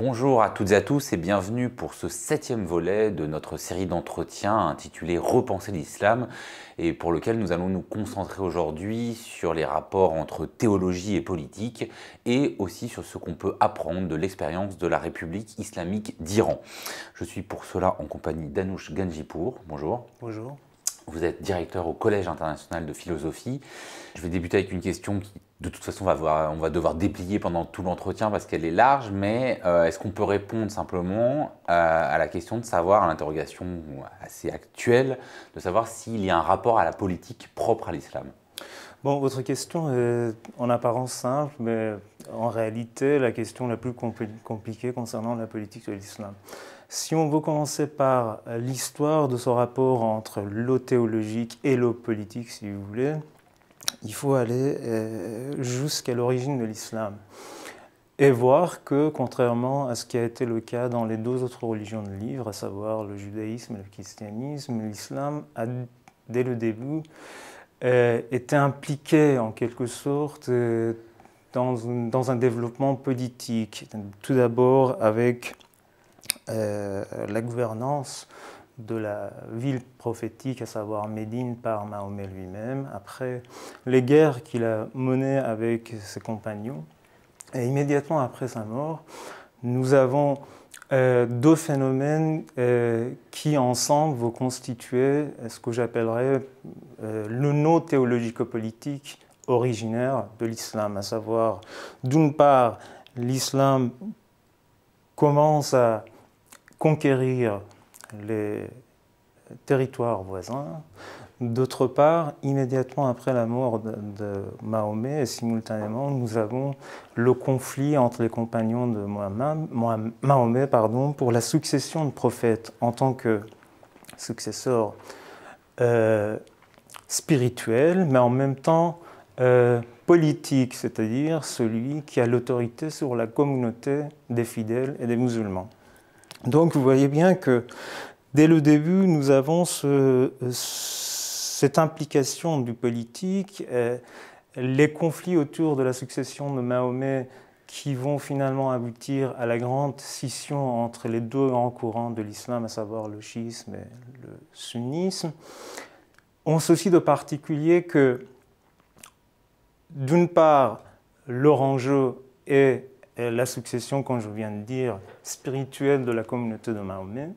Bonjour à toutes et à tous et bienvenue pour ce 7e volet de notre série d'entretiens intitulée Repenser l'islam et pour lequel nous allons nous concentrer aujourd'hui sur les rapports entre théologie et politique et aussi sur ce qu'on peut apprendre de l'expérience de la République islamique d'Iran. Je suis pour cela en compagnie d'Anouch Ganjipour. Bonjour. Bonjour. Vous êtes directeur au Collège international de philosophie. Je vais débuter avec une question qui, de toute façon, on va devoir déplier pendant tout l'entretien parce qu'elle est large, mais est-ce qu'on peut répondre simplement à la question de savoir, à l'interrogation assez actuelle, de savoir s'il y a un rapport à la politique propre à l'islam? Bon, votre question est en apparence simple, mais en réalité, la question la plus compliquée concernant la politique de l'islam. Si on veut commencer par l'histoire de ce rapport entre l'eau théologique et l'eau politique, si vous voulez, il faut aller jusqu'à l'origine de l'islam et voir que, contrairement à ce qui a été le cas dans les deux autres religions de livre, à savoir le judaïsme et le christianisme, l'islam a, dès le début, était impliqué en quelque sorte dans un développement politique. Tout d'abord avec la gouvernance de la ville prophétique, à savoir Médine, par Mahomet lui-même, après les guerres qu'il a menées avec ses compagnons. Et immédiatement après sa mort, nous avons deux phénomènes qui ensemble vont constituer ce que j'appellerais le no théologico-politique originaire de l'islam, à savoir d'une part l'islam commence à conquérir les territoires voisins, d'autre part, immédiatement après la mort de Mahomet, et simultanément, nous avons le conflit entre les compagnons de Mahomet pour la succession de prophètes en tant que successeur spirituel, mais en même temps politique, c'est-à-dire celui qui a l'autorité sur la communauté des fidèles et des musulmans. Donc vous voyez bien que dès le début, nous avons cette implication du politique, les conflits autour de la succession de Mahomet qui vont finalement aboutir à la grande scission entre les deux grands courants de l'islam, à savoir le chiisme et le sunnisme, ont ceci de particulier que, d'une part, leur enjeu est la succession, comme je viens de dire, spirituelle de la communauté de Mahomet,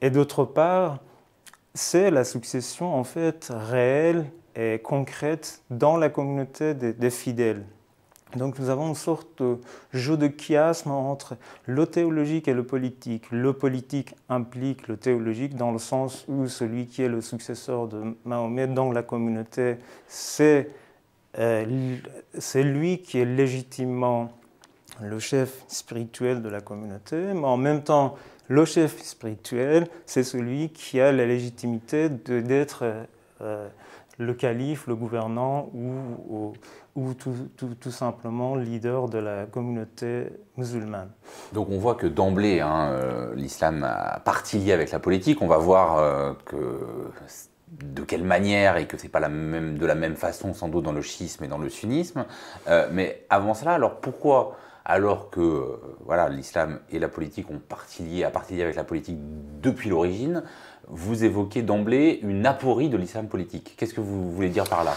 et d'autre part, c'est la succession en fait réelle et concrète dans la communauté des fidèles. Donc nous avons une sorte de jeu de chiasme entre le théologique et le politique. Le politique implique le théologique dans le sens où celui qui est le successeur de Mahomet dans la communauté, c'est lui qui est légitimement le chef spirituel de la communauté, mais en même temps, le chef spirituel, c'est celui qui a la légitimité d'être le calife, le gouvernant ou tout simplement leader de la communauté musulmane. Donc on voit que d'emblée, l'islam a partie liée avec la politique. On va voir de quelle manière et que ce n'est pas de la même façon sans doute dans le chiisme et dans le sunnisme. Mais avant cela, alors pourquoi, alors que l'islam et la politique ont partie liée avec la politique depuis l'origine, vous évoquez d'emblée une aporie de l'islam politique? Qu'est-ce que vous voulez dire par là?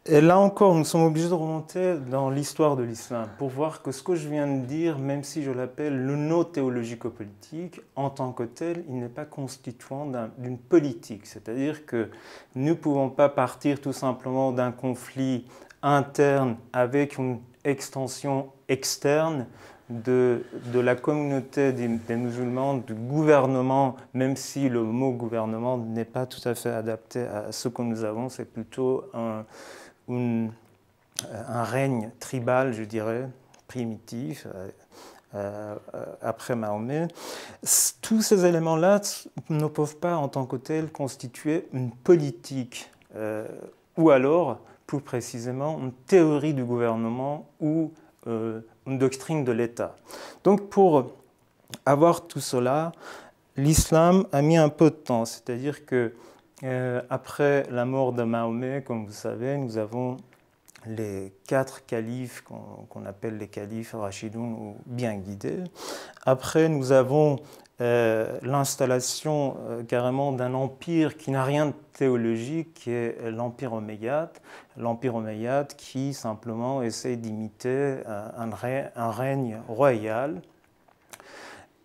Et là encore, nous sommes obligés de remonter dans l'histoire de l'islam pour voir que ce que je viens de dire, même si je l'appelle le no théologico-politique, en tant que tel, il n'est pas constituant d'une politique. C'est-à-dire que nous ne pouvons pas partir tout simplement d'un conflit interne avec une extension externe de la communauté des musulmans, du gouvernement, même si le mot gouvernement n'est pas tout à fait adapté à ce que nous avons, c'est plutôt un règne tribal, je dirais, primitif, après Mahomet. Tous ces éléments-là ne peuvent pas, en tant que tels, constituer une politique, ou alors, plus précisément, une théorie du gouvernement ou une doctrine de l'État. Donc, pour avoir tout cela, l'islam a mis un peu de temps, c'est-à-dire que après la mort de Mahomet, comme vous savez, nous avons les 4 califes qu'on appelle les califes rachidoun ou bien guidés. Après, nous avons l'installation carrément d'un empire qui n'a rien de théologique, qui est l'empire omeyyade qui simplement essaie d'imiter un règne royal.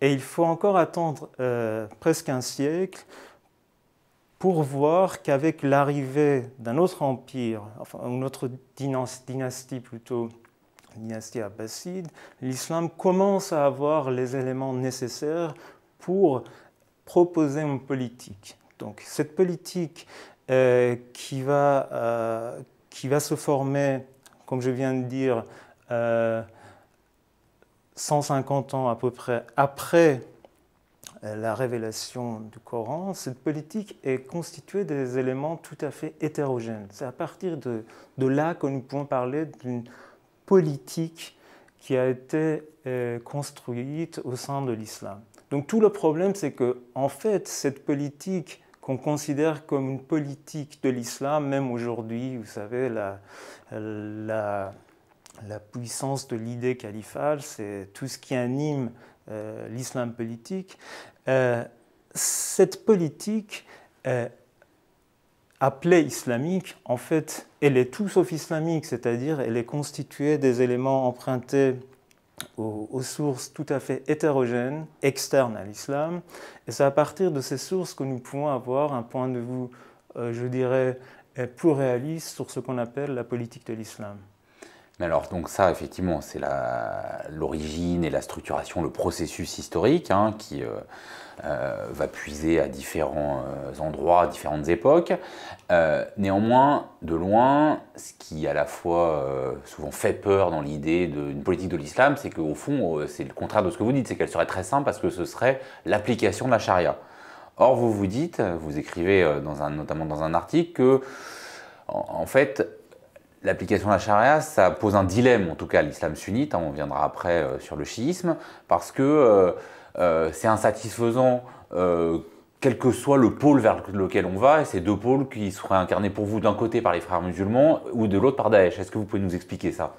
Et il faut encore attendre presque un siècle pour voir qu'avec l'arrivée d'un autre empire, enfin une autre dynastie plutôt, dynastie abbasside, l'islam commence à avoir les éléments nécessaires pour proposer une politique. Donc cette politique qui va se former, comme je viens de dire, 150 ans à peu près après la révélation du Coran, cette politique est constituée des éléments tout à fait hétérogènes. C'est à partir de là que nous pouvons parler d'une politique qui a été construite au sein de l'islam. Donc tout le problème, c'est que en fait, cette politique qu'on considère comme une politique de l'islam, même aujourd'hui, vous savez, la puissance de l'idée califale, c'est tout ce qui anime l'islam politique. Cette politique appelée islamique, en fait, elle est tout sauf islamique, c'est-à-dire elle est constituée des éléments empruntés aux sources tout à fait hétérogènes, externes à l'islam. Et c'est à partir de ces sources que nous pouvons avoir un point de vue, je dirais, plus réaliste sur ce qu'on appelle la politique de l'islam. Mais alors, donc ça, effectivement, c'est l'origine et la structuration, le processus historique qui va puiser à différents endroits, à différentes époques. Néanmoins, de loin, ce qui à la fois souvent fait peur dans l'idée d'une politique de l'islam, c'est qu'au fond, c'est le contraire de ce que vous dites, c'est qu'elle serait très simple parce que ce serait l'application de la charia. Or, vous dites, vous écrivez notamment dans un article que, en fait, l'application de la charia, ça pose un dilemme, en tout cas à l'islam sunnite, on viendra après sur le chiisme, parce que c'est insatisfaisant, quel que soit le pôle vers lequel on va, et ces deux pôles qui seraient incarnés pour vous d'un côté par les frères musulmans ou de l'autre par Daesh. Est-ce que vous pouvez nous expliquer ça ?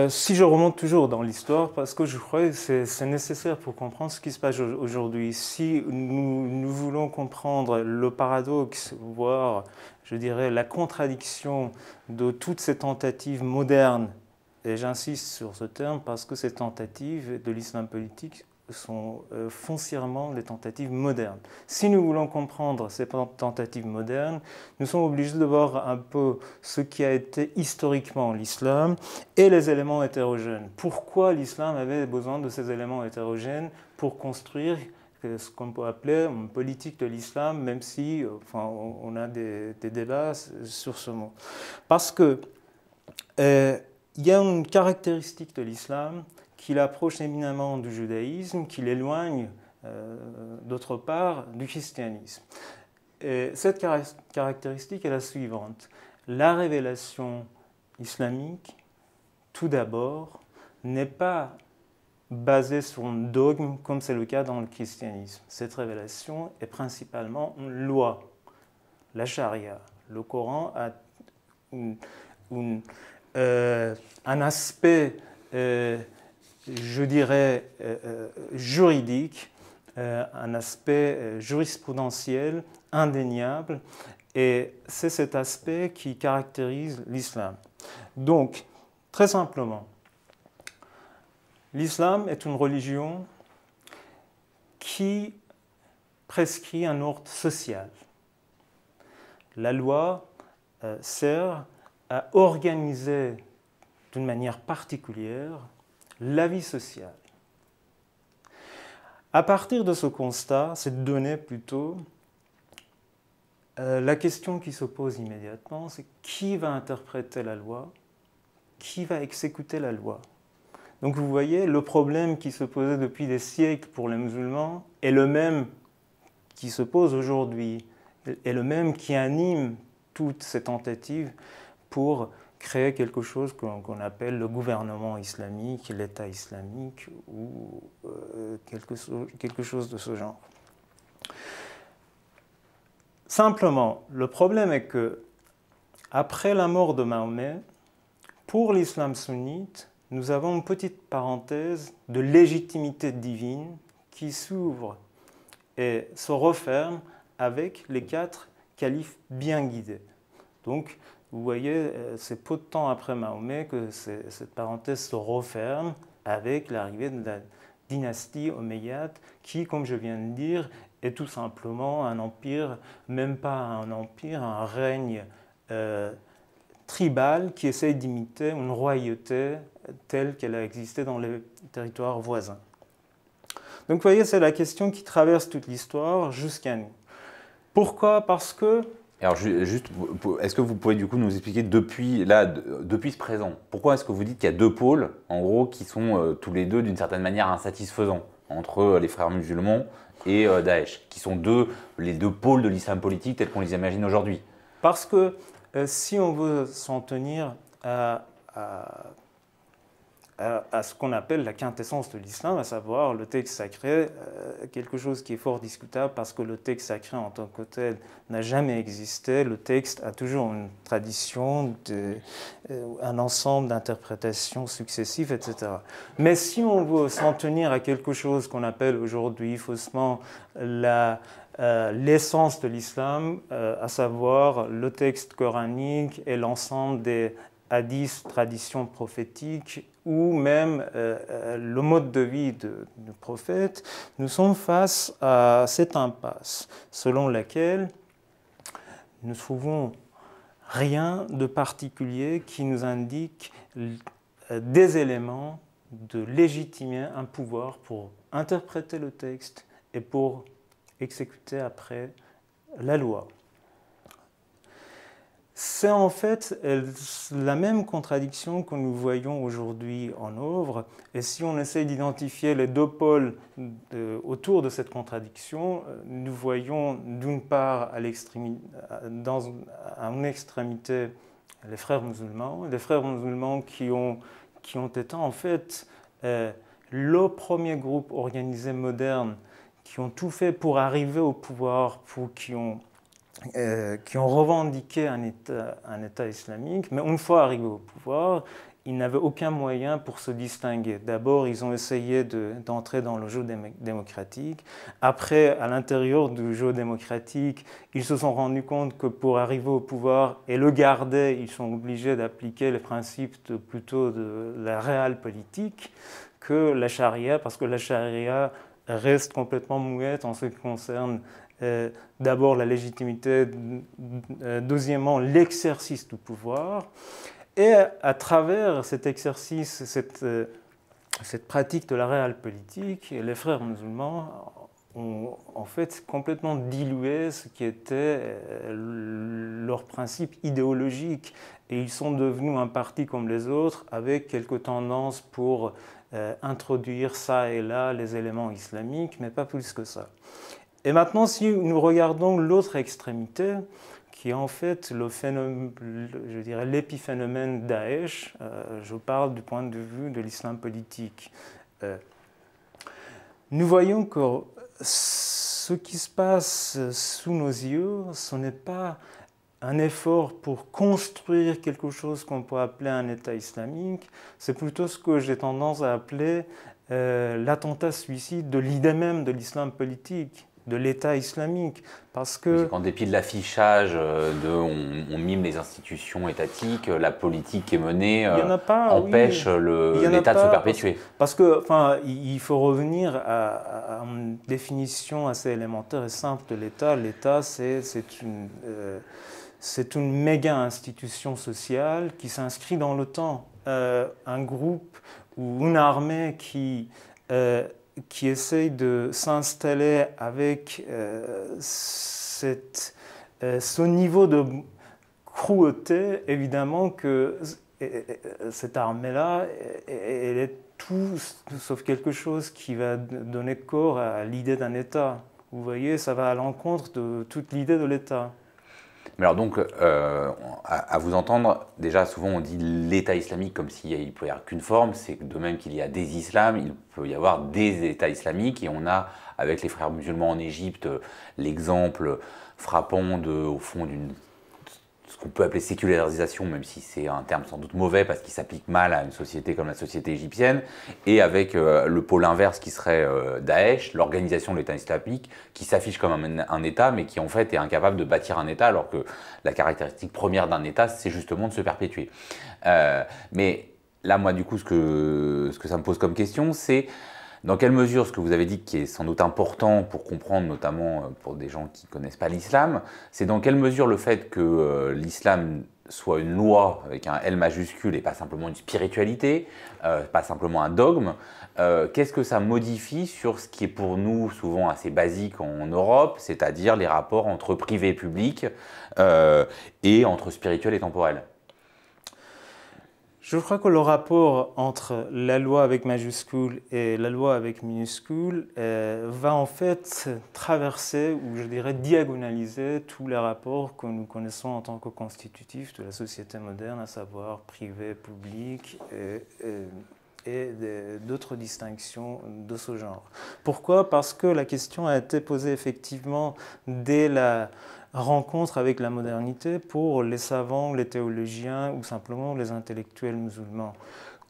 Si je remonte toujours dans l'histoire, parce que je crois que c'est nécessaire pour comprendre ce qui se passe aujourd'hui. Si nous voulons comprendre le paradoxe, voire, je dirais, la contradiction de toutes ces tentatives modernes, et j'insiste sur ce terme parce que ces tentatives de l'islam politique sont foncièrement des tentatives modernes. Si nous voulons comprendre ces tentatives modernes, nous sommes obligés de voir un peu ce qui a été historiquement l'islam et les éléments hétérogènes. Pourquoi l'islam avait besoin de ces éléments hétérogènes pour construire ce qu'on peut appeler une politique de l'islam, même si on a des débats sur ce mot. Parce que il y a une caractéristique de l'islam qui l'approche éminemment du judaïsme, qui l'éloigne d'autre part du christianisme. Et cette caractéristique est la suivante. La révélation islamique, tout d'abord, n'est pas basée sur un dogme comme c'est le cas dans le christianisme. Cette révélation est principalement une loi, la charia. Le Coran a un aspect je dirais, juridique, un aspect jurisprudentiel indéniable, et c'est cet aspect qui caractérise l'islam. Donc, très simplement, l'islam est une religion qui prescrit un ordre social. La loi sert à organiser d'une manière particulière la vie sociale. À partir de ce constat, cette donnée plutôt, la question qui se pose immédiatement, c'est qui va interpréter la loi, qui va exécuter la loi. Donc vous voyez, le problème qui se posait depuis des siècles pour les musulmans est le même qui se pose aujourd'hui, est le même qui anime toutes ces tentatives pour créer quelque chose qu'on appelle le gouvernement islamique, l'État islamique ou quelque chose de ce genre. Simplement, le problème est que Après la mort de Mahomet, pour l'islam sunnite, nous avons une petite parenthèse de légitimité divine qui s'ouvre et se referme avec les 4 califes bien guidés. Donc, vous voyez, c'est peu de temps après Mahomet que cette parenthèse se referme avec l'arrivée de la dynastie omeyyade qui, comme je viens de dire, est tout simplement un empire, même pas un empire, un règne tribal qui essaye d'imiter une royauté telle qu'elle a existé dans les territoires voisins. Donc vous voyez, c'est la question qui traverse toute l'histoire jusqu'à nous. Pourquoi? Parce que... Alors juste, est-ce que vous pouvez du coup nous expliquer depuis ce présent, pourquoi est-ce que vous dites qu'il y a 2 pôles, en gros, qui sont tous les deux d'une certaine manière insatisfaisants, entre les frères musulmans et Daesh, qui sont les 2 pôles de l'islam politique tels qu'on les imagine aujourd'hui? Parce que si on veut s'en tenir à ce qu'on appelle la quintessence de l'islam, à savoir le texte sacré, quelque chose qui est fort discutable parce que le texte sacré en tant que tel n'a jamais existé. Le texte a toujours une tradition, un ensemble d'interprétations successives, etc. Mais si on veut s'en tenir à quelque chose qu'on appelle aujourd'hui faussement l'essence de l'islam, à savoir le texte coranique et l'ensemble des hadiths, traditions prophétiques, ou même le mode de vie du prophète, nous sommes face à cette impasse selon laquelle nous trouvons rien de particulier qui nous indique des éléments de légitimer un pouvoir pour interpréter le texte et pour exécuter après la loi. C'est en fait la même contradiction que nous voyons aujourd'hui en œuvre. Et si on essaie d'identifier les 2 pôles autour de cette contradiction, nous voyons d'une part à une extrémité les frères musulmans qui ont été en fait le premier groupe organisé moderne qui ont tout fait pour arriver au pouvoir, qui ont revendiqué un État islamique, mais une fois arrivés au pouvoir, ils n'avaient aucun moyen pour se distinguer. D'abord, ils ont essayé d'entrer dans le jeu démocratique. Après, à l'intérieur du jeu démocratique, ils se sont rendus compte que pour arriver au pouvoir et le garder, ils sont obligés d'appliquer les principes plutôt de la réelle politique que la charia, parce que la charia reste complètement muette en ce qui concerne d'abord la légitimité, deuxièmement l'exercice du pouvoir. Et à travers cet exercice, cette pratique de la réelle politique, les frères musulmans ont en fait complètement dilué ce qui était leur principe idéologique. Et ils sont devenus un parti comme les autres avec quelques tendances pour introduire ça et là les éléments islamiques, mais pas plus que ça. Et maintenant, si nous regardons l'autre extrémité, qui est en fait l'épiphénomène Daesh, je parle du point de vue de l'islam politique. Nous voyons que ce qui se passe sous nos yeux, ce n'est pas un effort pour construire quelque chose qu'on peut appeler un État islamique, c'est plutôt ce que j'ai tendance à appeler l'attentat suicide de l'idée même de l'islam politique, de l'État islamique, parce que... En dépit de l'affichage, on mime les institutions étatiques, la politique qui est menée empêche l'État de se perpétuer. Parce que, il faut revenir à une définition assez élémentaire et simple de l'État. L'État, c'est une méga institution sociale qui s'inscrit dans le temps. Un groupe ou une armée qui essaye de s'installer avec ce niveau de cruauté, évidemment que cette armée-là, elle est tout sauf quelque chose qui va donner corps à l'idée d'un État. Vous voyez, ça va à l'encontre de toute l'idée de l'État. Mais alors donc, à vous entendre, déjà souvent on dit l'État islamique comme s'il ne pouvait y avoir qu'une forme, c'est que de même qu'il y a des islams, il peut y avoir des États islamiques, et on a, avec les frères musulmans en Égypte, l'exemple frappant au fond d'une ce qu'on peut appeler sécularisation, même si c'est un terme sans doute mauvais parce qu'il s'applique mal à une société comme la société égyptienne, et avec le pôle inverse qui serait Daesh, l'organisation de l'État islamique, qui s'affiche comme un État, mais qui en fait est incapable de bâtir un État, alors que la caractéristique première d'un État, c'est justement de se perpétuer. Mais là, moi, du coup, ce que ça me pose comme question, c'est dans quelle mesure ce que vous avez dit qui est sans doute important pour comprendre, notamment pour des gens qui ne connaissent pas l'islam, c'est dans quelle mesure le fait que l'islam soit une loi avec un L majuscule et pas simplement une spiritualité, pas simplement un dogme, qu'est-ce que ça modifie sur ce qui est pour nous souvent assez basique en Europe, c'est-à-dire les rapports entre privé et public et entre spirituel et temporel? Je crois que le rapport entre la loi avec majuscule et la loi avec minuscule va en fait traverser, ou je dirais diagonaliser, tous les rapports que nous connaissons en tant que constitutifs de la société moderne, à savoir privé, public et d'autres distinctions de ce genre. Pourquoi? Parce que la question a été posée effectivement dès la rencontre avec la modernité pour les savants, les théologiens ou simplement les intellectuels musulmans.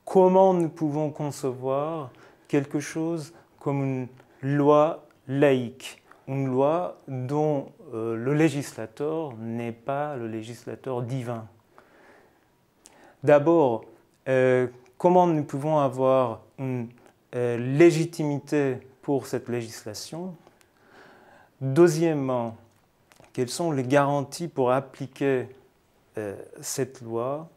Comment nous pouvons concevoir quelque chose comme une loi laïque, une loi dont le législateur n'est pas le législateur divin? D'abord, comment nous pouvons avoir une légitimité pour cette législation? Deuxièmement, quelles sont les garanties pour appliquer cette loi?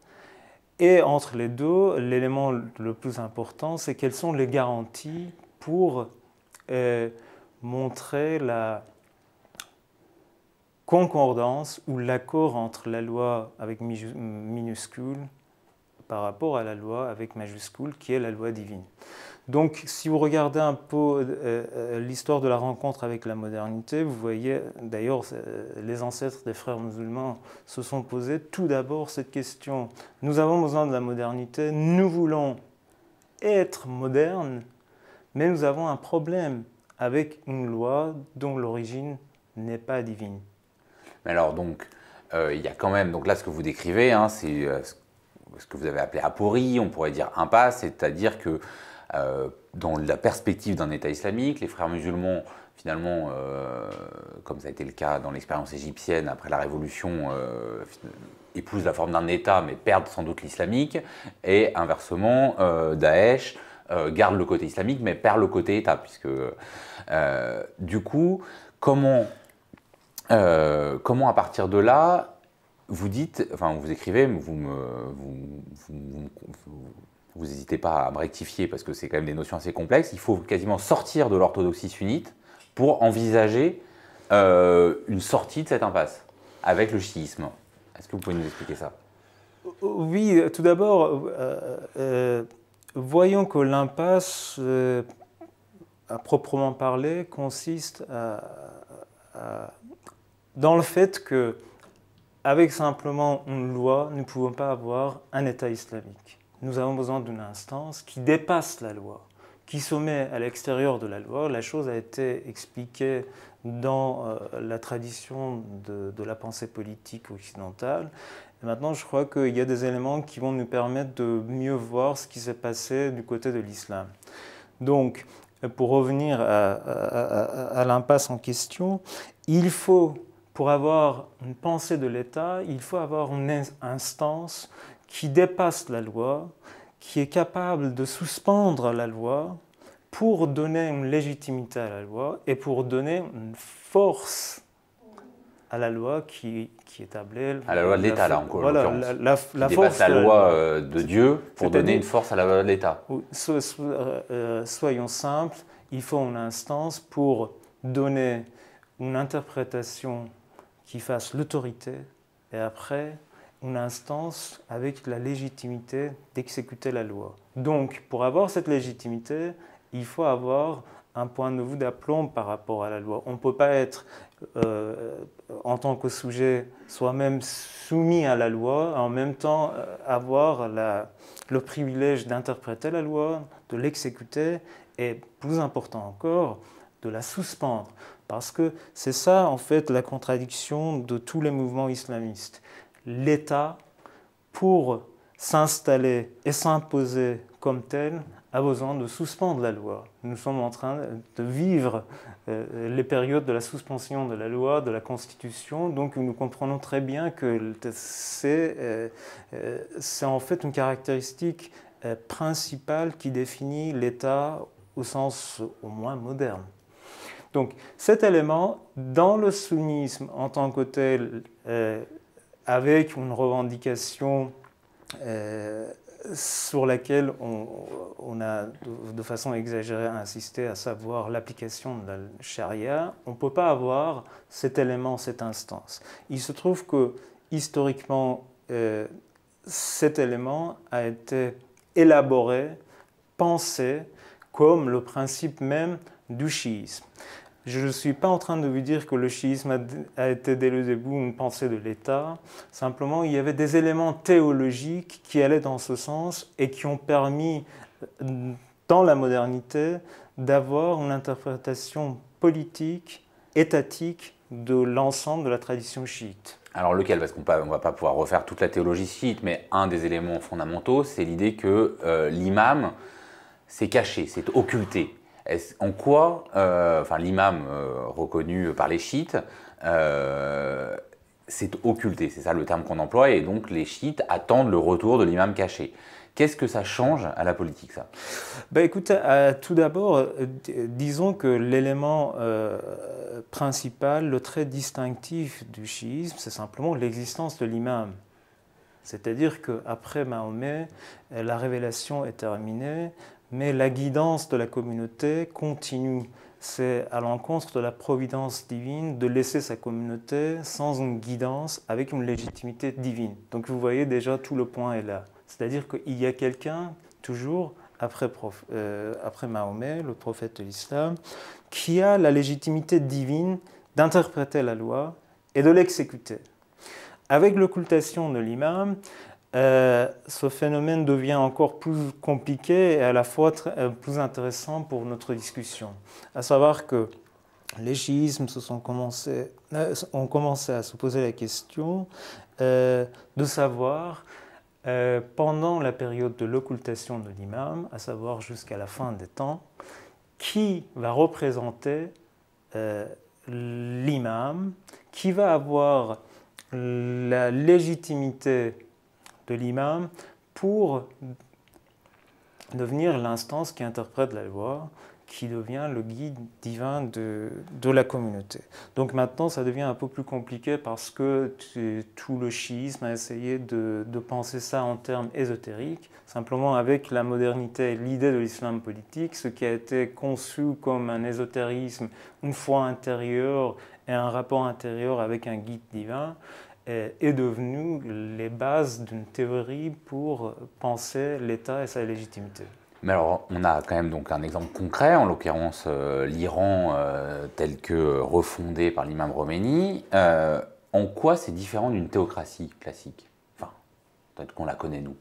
Et entre les deux, l'élément le plus important, c'est quelles sont les garanties pour montrer la concordance ou l'accord entre la loi avec minuscule par rapport à la loi avec majuscule, qui est la loi divine. Donc, si vous regardez un peu l'histoire de la rencontre avec la modernité, vous voyez, d'ailleurs, les ancêtres des frères musulmans se sont posés tout d'abord cette question. Nous avons besoin de la modernité, nous voulons être modernes, mais nous avons un problème avec une loi dont l'origine n'est pas divine. Mais alors, donc, il y a quand même, donc là, ce que vous décrivez, hein, c'est ce que vous avez appelé aporie, on pourrait dire impasse, c'est-à-dire que dans la perspective d'un État islamique, les frères musulmans, finalement, comme ça a été le cas dans l'expérience égyptienne après la Révolution, épousent la forme d'un État, mais perdent sans doute l'islamique, et inversement, Daesh garde le côté islamique, mais perd le côté État, puisque du coup, comment à partir de là, vous dites, enfin vous écrivez, vous n'hésitez pas à me rectifier parce que c'est quand même des notions assez complexes, il faut quasiment sortir de l'orthodoxie sunnite pour envisager une sortie de cette impasse avec le chiisme. Est-ce que vous pouvez nous expliquer ça? Oui, tout d'abord, voyons que l'impasse, à proprement parler, consiste dans le fait que, avec simplement une loi, nous ne pouvons pas avoir un État islamique. Nous avons besoin d'une instance qui dépasse la loi, qui se met à l'extérieur de la loi. La chose a été expliquée dans la tradition de la pensée politique occidentale. Et maintenant, je crois qu'il y a des éléments qui vont nous permettre de mieux voir ce qui s'est passé du côté de l'islam. Donc, pour revenir à l'impasse en question, il faut, pour avoir une pensée de l'État, il faut avoir une instance qui dépasse la loi, qui est capable de suspendre la loi pour donner une légitimité à la loi et pour donner une force à la loi qui établit... À la loi de l'État, là, en l'occurrence. La qui force dépasse la loi de Dieu pour donner une force à la loi de l'État. Soyons simples, il faut une instance pour donner une interprétation qui fasse l'autorité et après une instance avec la légitimité d'exécuter la loi. Donc, pour avoir cette légitimité, il faut avoir un point de vue d'aplomb par rapport à la loi. On ne peut pas être, en tant que sujet, soi-même soumis à la loi, en même temps avoir le privilège d'interpréter la loi, de l'exécuter, et plus important encore, de la suspendre. Parce que c'est ça, en fait, la contradiction de tous les mouvements islamistes. l'État, pour s'installer et s'imposer comme tel, a besoin de suspendre la loi. Nous sommes en train de vivre les périodes de la suspension de la loi, de la Constitution, donc nous comprenons très bien que c'est en fait une caractéristique principale qui définit l'État au sens au moins moderne. Donc cet élément, dans le sunnisme en tant que tel, avec une revendication sur laquelle on a de façon exagérée insisté, à savoir l'application de la charia, on ne peut pas avoir cet élément, cette instance. Il se trouve que historiquement, cet élément a été élaboré, pensé comme le principe même du chiisme. Je ne suis pas en train de vous dire que le chiisme a été dès le début une pensée de l'État. Simplement, il y avait des éléments théologiques qui allaient dans ce sens et qui ont permis, dans la modernité, d'avoir une interprétation politique, étatique de l'ensemble de la tradition chiite. Alors lequel? Parce qu'on ne va pas pouvoir refaire toute la théologie chiite, mais un des éléments fondamentaux, c'est l'idée que l'imam, c'est caché, c'est occulté. En quoi, l'imam reconnu par les chiites, c'est occulté, c'est ça le terme qu'on emploie, et donc les chiites attendent le retour de l'imam caché. Qu'est-ce que ça change à la politique, ça? Écoutez, tout d'abord, disons que l'élément principal, le trait distinctif du chiisme, c'est simplement l'existence de l'imam. C'est-à-dire qu'après Mahomet, la révélation est terminée, mais la guidance de la communauté continue. C'est à l'encontre de la providence divine de laisser sa communauté sans une guidance, avec une légitimité divine. Donc vous voyez déjà, tout le point est là. C'est-à-dire qu'il y a quelqu'un, toujours, après Mahomet, le prophète de l'islam, qui a la légitimité divine d'interpréter la loi et de l'exécuter. Avec l'occultation de l'imam, ce phénomène devient encore plus compliqué et à la fois plus intéressant pour notre discussion. À savoir que les chiismes ont commencé à se poser la question de savoir, pendant la période de l'occultation de l'imam, à savoir jusqu'à la fin des temps, qui va représenter l'imam, qui va avoir la légitimité de l'imam pour devenir l'instance qui interprète la loi, qui devient le guide divin de la communauté. Donc maintenant, ça devient un peu plus compliqué parce que tout le chiisme a essayé de penser ça en termes ésotériques. Simplement, avec la modernité et l'idée de l'islam politique, ce qui a été conçu comme un ésotérisme, une foi intérieure et un rapport intérieur avec un guide divin, est devenu les bases d'une théorie pour penser l'État et sa légitimité. Mais alors, on a quand même donc un exemple concret, en l'occurrence l'Iran tel que refondé par l'imam Khomeini. En quoi c'est différent d'une théocratie classique? Enfin, peut-être qu'on la connaît, nous.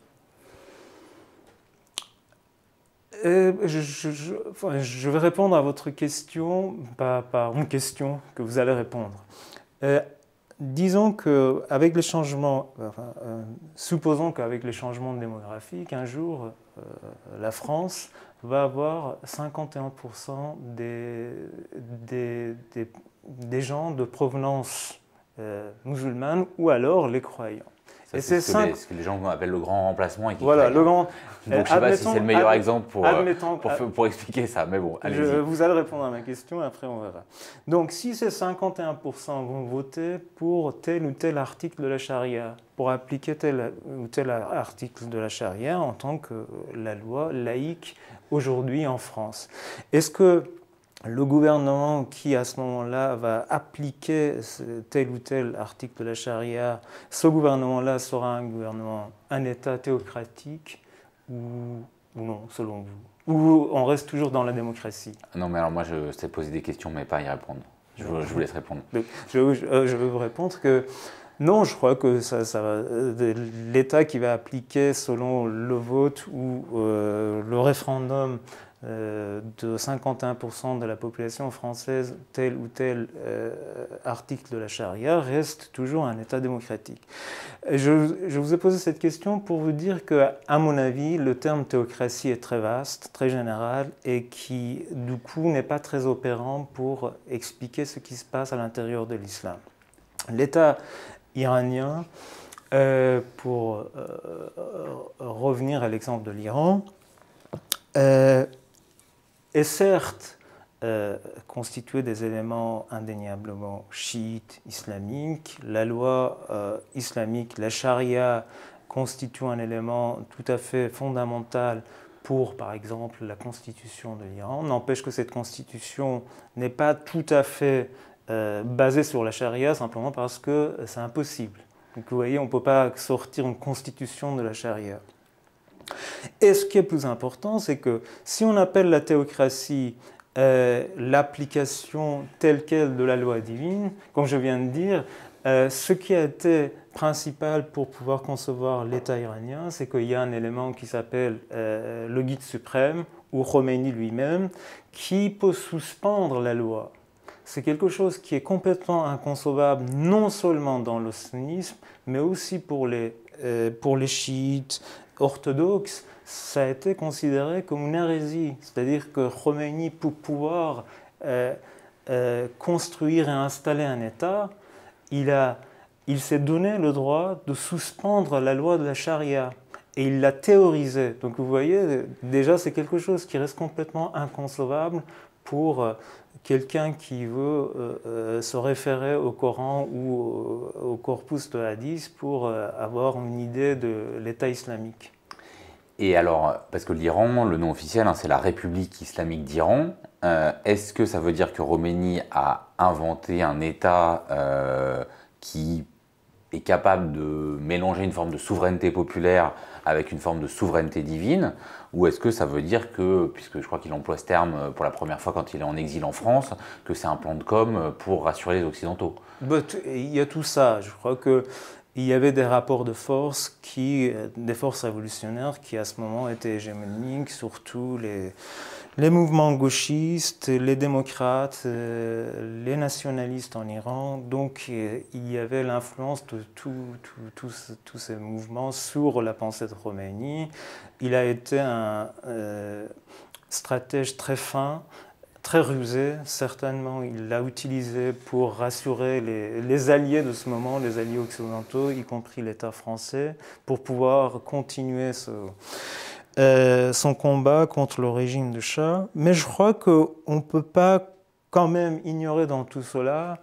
Je vais répondre à votre question par une question que vous allez répondre. Disons qu'avec les changements, supposons qu'avec les changements démographiques, un jour, la France va avoir 51% des gens de provenance musulmane ou alors les croyants. Ça, c'est ce que les gens appellent le grand remplacement. Et qui voilà, le grand. Donc je ne sais pas si c'est le meilleur exemple pour expliquer ça, mais bon, allez-y. Vous allez répondre à ma question et après on verra. Donc si ces 51% vont voter pour tel ou tel article de la charia, pour appliquer tel ou tel article de la charia en tant que la loi laïque aujourd'hui en France, est-ce que le gouvernement qui, à ce moment-là, va appliquer tel ou tel article de la charia, ce gouvernement-là sera un État théocratique ou non, selon vous? Ou on reste toujours dans la démocratie? Non, mais alors moi, je sais poser des questions, mais pas y répondre. Je vous laisse répondre. Donc, je vais vous répondre que non, je crois que l'État qui va appliquer selon le vote ou le référendum de 51% de la population française tel ou tel article de la charia reste toujours un État démocratique. Je vous ai posé cette question pour vous dire que, à mon avis, le terme théocratie est très vaste, très général et qui, du coup, n'est pas très opérant pour expliquer ce qui se passe à l'intérieur de l'islam. L'État iranien, pour revenir à l'exemple de l'Iran, est certes constitué des éléments indéniablement chiites, islamiques. La loi islamique, la charia, constitue un élément tout à fait fondamental pour, par exemple, la constitution de l'Iran. N'empêche que cette constitution n'est pas tout à fait basée sur la charia, simplement parce que c'est impossible. Donc vous voyez, on ne peut pas sortir une constitution de la charia. Et ce qui est plus important, c'est que si on appelle la théocratie l'application telle quelle de la loi divine, comme je viens de dire, ce qui a été principal pour pouvoir concevoir l'État iranien, c'est qu'il y a un élément qui s'appelle le guide suprême, ou Khomeini lui-même, qui peut suspendre la loi. C'est quelque chose qui est complètement inconcevable, non seulement dans le sunnisme, mais aussi pour les chiites orthodoxes. Ça a été considéré comme une hérésie. C'est-à-dire que Khomeini, pour pouvoir construire et installer un État, il s'est donné le droit de suspendre la loi de la charia. Et il l'a théorisé. Donc vous voyez, déjà c'est quelque chose qui reste complètement inconcevable pour quelqu'un qui veut se référer au Coran ou au corpus de hadith pour avoir une idée de l'État islamique. Et alors, parce que l'Iran, le nom officiel, c'est la République islamique d'Iran. Est-ce que ça veut dire que Khomeini a inventé un État qui est capable de mélanger une forme de souveraineté populaire avec une forme de souveraineté divine? Ou est-ce que ça veut dire que, puisque je crois qu'il emploie ce terme pour la première fois quand il est en exil en France, que c'est un plan de com pour rassurer les Occidentaux? Il y a tout ça. Je crois qu'il y avait des rapports de force, des forces révolutionnaires qui à ce moment étaient hégémoniques, surtout les mouvements gauchistes, les démocrates, les nationalistes en Iran. Donc il y avait l'influence de tous ces mouvements sur la pensée de Khomeini. Il a été un stratège très fin, très rusé. Certainement, il l'a utilisé pour rassurer les alliés de ce moment, les alliés occidentaux, y compris l'État français, pour pouvoir continuer son combat contre le régime de Shah. Mais je crois qu'on ne peut pas quand même ignorer dans tout cela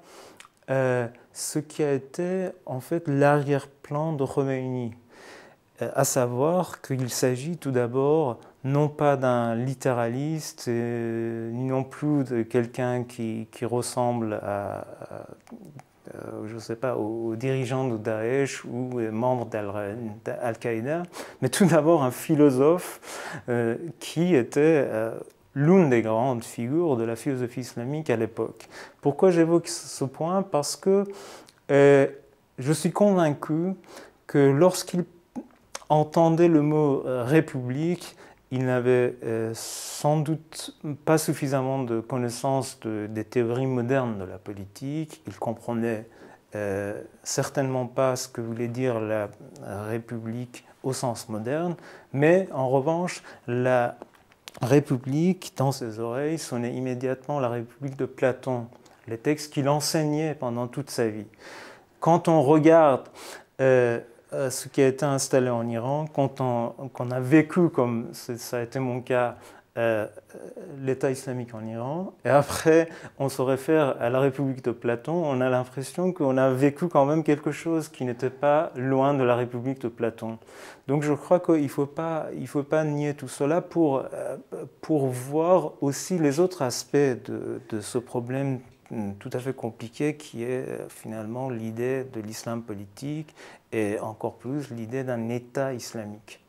ce qui a été en fait l'arrière-plan de Khomeini, à savoir qu'il s'agit tout d'abord non pas d'un littéraliste, ni non plus de quelqu'un qui ressemble je ne sais pas, aux dirigeants de Daesh ou membres d'Al-Qaïda, mais tout d'abord un philosophe qui était l'une des grandes figures de la philosophie islamique à l'époque. Pourquoi j'évoque ce point? Parce que je suis convaincu que lorsqu'il entendait le mot république, il n'avait sans doute pas suffisamment de connaissances des théories modernes de la politique. Il comprenait certainement pas ce que voulait dire la République au sens moderne, mais en revanche, la République, dans ses oreilles, sonnait immédiatement la République de Platon, les textes qu'il enseignait pendant toute sa vie. Quand on regarde ce qui a été installé en Iran, quand on a vécu, comme ça a été mon cas, l'État islamique en Iran, et après on se réfère à la République de Platon, on a l'impression qu'on a vécu quand même quelque chose qui n'était pas loin de la République de Platon. Donc je crois qu'il ne faut pas nier tout cela pour voir aussi les autres aspects de ce problème tout à fait compliqué qui est finalement l'idée de l'islam politique et encore plus l'idée d'un État islamique.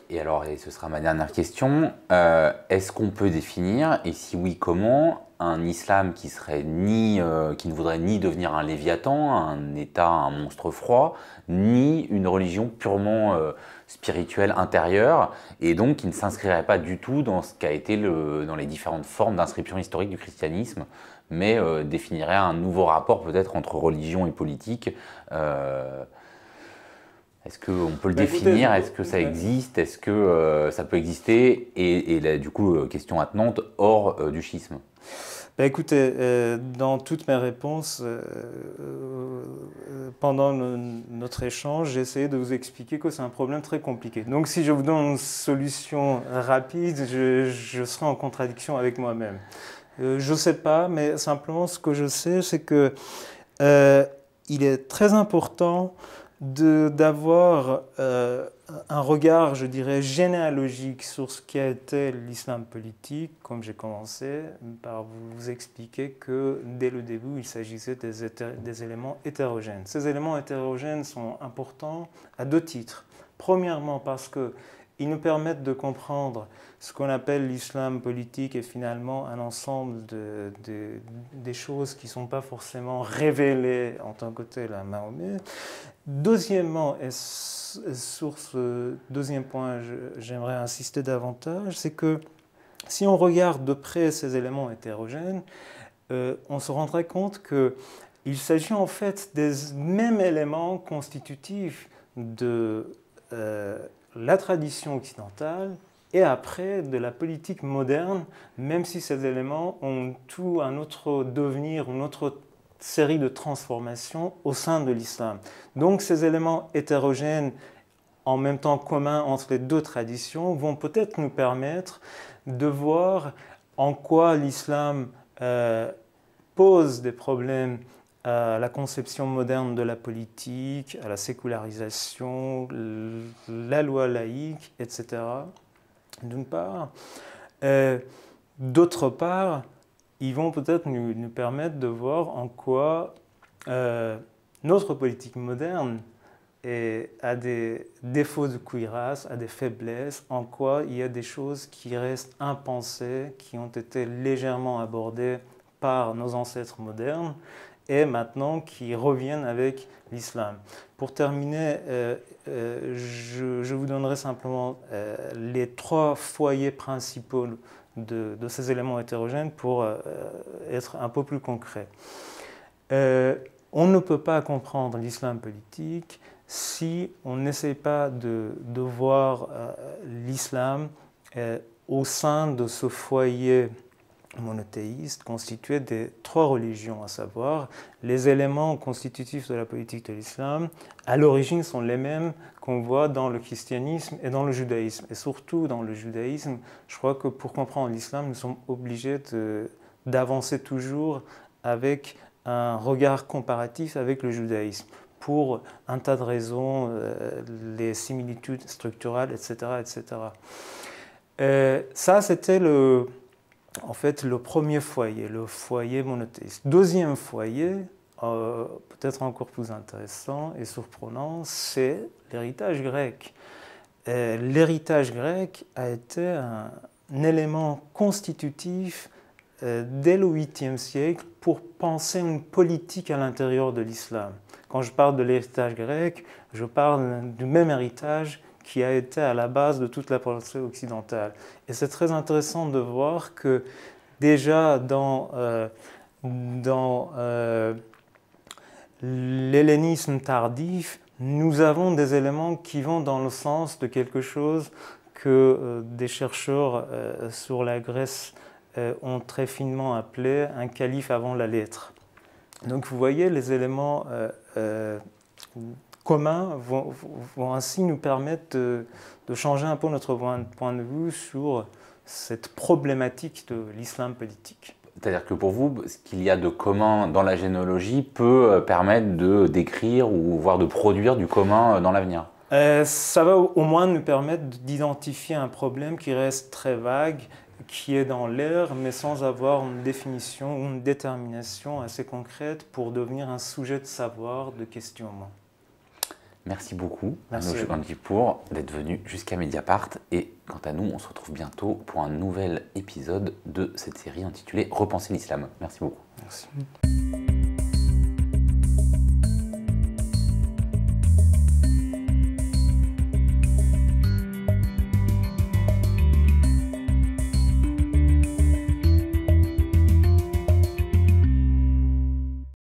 Et alors, et ce sera ma dernière question, est-ce qu'on peut définir, et si oui, comment, un islam qui serait qui ne voudrait ni devenir un léviathan, un État, un monstre froid, ni une religion purement spirituelle intérieure, et donc qui ne s'inscrirait pas du tout dans ce qu'a été dans les différentes formes d'inscription historique du christianisme, mais définirait un nouveau rapport peut-être entre religion et politique. Est-ce qu'on peut le définir? Est-ce que ça existe? Est-ce que ça peut exister? Et là, du coup, question attenante, hors du schisme. Écoutez, dans toutes mes réponses, pendant notre échange, j'ai essayé de vous expliquer que c'est un problème très compliqué. Donc si je vous donne une solution rapide, je serai en contradiction avec moi-même. Je ne sais pas, mais simplement ce que je sais, c'est que il est très important d'avoir un regard, je dirais, généalogique sur ce qui a été l'islam politique, comme j'ai commencé par vous expliquer que dès le début, il s'agissait des éléments hétérogènes. Ces éléments hétérogènes sont importants à deux titres. Premièrement, parce qu'ils nous permettent de comprendre ce qu'on appelle l'islam politique est finalement un ensemble des choses qui ne sont pas forcément révélées en tant que telles à Mahomet. Deuxièmement, et sur ce deuxième point, j'aimerais insister davantage, c'est que si on regarde de près ces éléments hétérogènes, on se rendrait compte qu'il s'agit en fait des mêmes éléments constitutifs de la tradition occidentale et après de la politique moderne, même si ces éléments ont tout un autre devenir, une autre série de transformations au sein de l'islam. Donc ces éléments hétérogènes, en même temps communs entre les deux traditions, vont peut-être nous permettre de voir en quoi l'islam pose des problèmes à la conception moderne de la politique, à la sécularisation, la loi laïque, etc. D'une part. D'autre part, ils vont peut-être nous permettre de voir en quoi notre politique moderne a des défauts de cuirasse, a des faiblesses, en quoi il y a des choses qui restent impensées, qui ont été légèrement abordées par nos ancêtres modernes et maintenant qui reviennent avec l'islam. Pour terminer, je vous donnerai simplement les trois foyers principaux de ces éléments hétérogènes pour être un peu plus concret. On ne peut pas comprendre l'islam politique si on n'essaie pas de voir l'islam au sein de ce foyer monothéiste constitué des trois religions, à savoir les éléments constitutifs de la politique de l'islam, à l'origine sont les mêmes qu'on voit dans le christianisme et dans le judaïsme. Et surtout dans le judaïsme, je crois que pour comprendre l'islam, nous sommes obligés d'avancer toujours avec un regard comparatif avec le judaïsme, pour un tas de raisons, les similitudes structurales, etc. etc. Ça, c'était en fait le premier foyer, le foyer monothéiste. Deuxième foyer, peut-être encore plus intéressant et surprenant, c'est l'héritage grec. L'héritage grec a été un élément constitutif dès le 8e siècle pour penser une politique à l'intérieur de l'islam. Quand je parle de l'héritage grec, je parle du même héritage qui a été à la base de toute la pensée occidentale. Et c'est très intéressant de voir que déjà dans l'hellénisme tardif, nous avons des éléments qui vont dans le sens de quelque chose que des chercheurs sur la Grèce ont très finement appelé un calife avant la lettre. Donc vous voyez, les éléments communs vont ainsi nous permettre de changer un peu notre point de vue sur cette problématique de l'islam politique. C'est-à-dire que pour vous, ce qu'il y a de commun dans la généalogie peut permettre de décrire ou voire de produire du commun dans l'avenir? Ça va au moins nous permettre d'identifier un problème qui reste très vague, qui est dans l'air, mais sans avoir une définition ou une détermination assez concrète pour devenir un sujet de savoir, de questionnement. Merci beaucoup Merci à Nojibpour d'être venu jusqu'à Mediapart. Et quant à nous, on se retrouve bientôt pour un nouvel épisode de cette série intitulée Repenser l'islam. Merci beaucoup. Merci.